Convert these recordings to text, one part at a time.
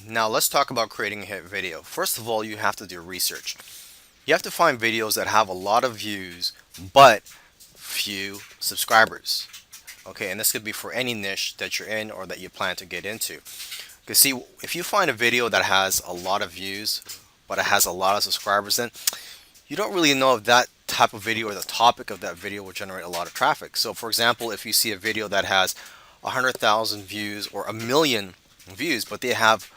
Now let's talk about creating a hit video. First of all, you have to do research. You have to find videos that have a lot of views but few subscribers. Okay, and this could be for any niche that you're in or that you plan to get into. Because see, if you find a video that has a lot of views but it has a lot of subscribers, then you don't really know if that type of video or the topic of that video will generate a lot of traffic. So for example, if you see a video that has 100,000 views or a million views, but they have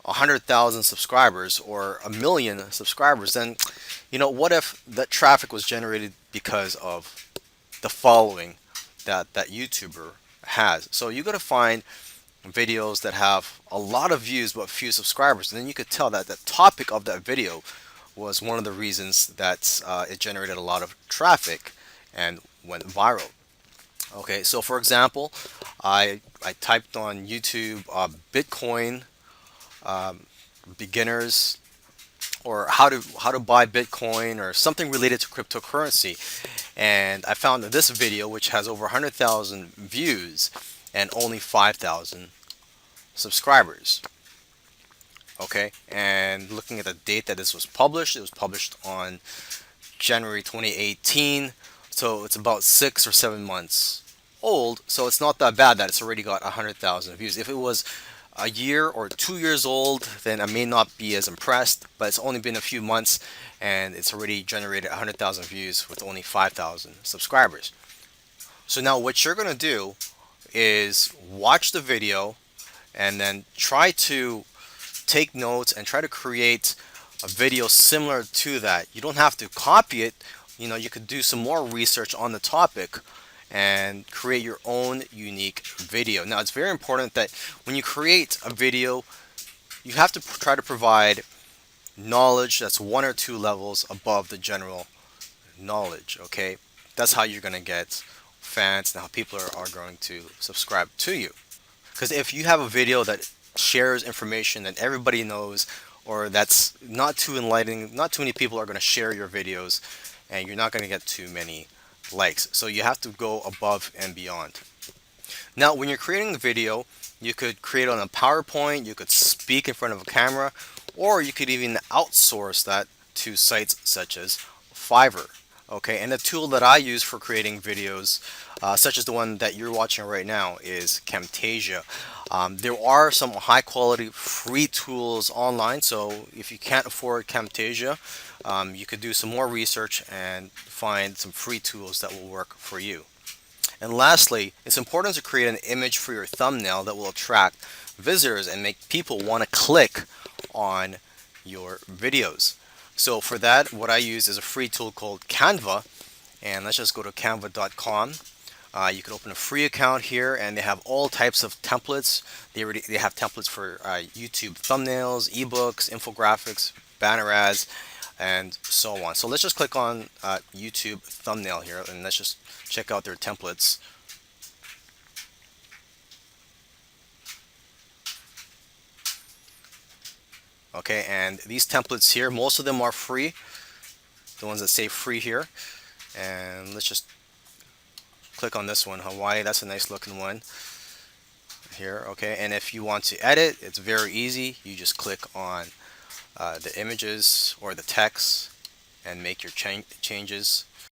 100,000 subscribers or a million subscribers, then what if that traffic was generated because of the following that YouTuber has? So you got to find videos that have a lot of views but few subscribers, and then you could tell that the topic of that video was one of the reasons that it generated a lot of traffic and went viral. Okay, so for example, I typed on YouTube Bitcoin beginners, or how to buy Bitcoin, or something related to cryptocurrency, and I found this video which has over 100,000 views and only 5,000 subscribers. Okay, and looking at the date that this was published, it was published on January 2018, so it's about 6 or 7 months old. So it's not that bad that it's already got 100,000 views. If it was a year or 2 years old, then I may not be as impressed. But it's only been a few months, and it's already generated 100,000 views with only 5,000 subscribers. So now what you're gonna do is watch the video and then try to take notes and try to create a video similar to that. You don't have to copy it. You could do some more research on the topic and create your own unique video. Now, it's very important that when you create a video, you have to try to provide knowledge that's 1 or 2 levels above the general knowledge. Okay, that's how you're going to get fans and how people are going to subscribe to you. Because if you have a video that shares information that everybody knows, or that's not too enlightening, not too many people are going to share your videos, and you're not going to get too many likes. So you have to go above and beyond. Now, when you're creating the video, you could create on a PowerPoint, you could speak in front of a camera, or you could even outsource that to sites such as Fiverr. Okay, and the tool that I use for creating videos, such as the one that you're watching right now, is Camtasia. There are some high quality free tools online, so if you can't afford Camtasia, you could do some more research and find some free tools that will work for you. And lastly, it's important to create an image for your thumbnail that will attract visitors and make people want to click on your videos. So for that, what I use is a free tool called Canva, and let's just go to canva.com. You can open a free account here, and they have all types of templates. They have templates for YouTube thumbnails, ebooks, infographics, banner ads, and so on. So let's just click on YouTube thumbnail here, and let's just check out their templates. Okay, and these templates here, most of them are free, the ones that say free here. And let's just click on this one, Hawaii. That's a nice looking one here. Okay, and if you want to edit, it's very easy. You just click on the images or the text and make your changes.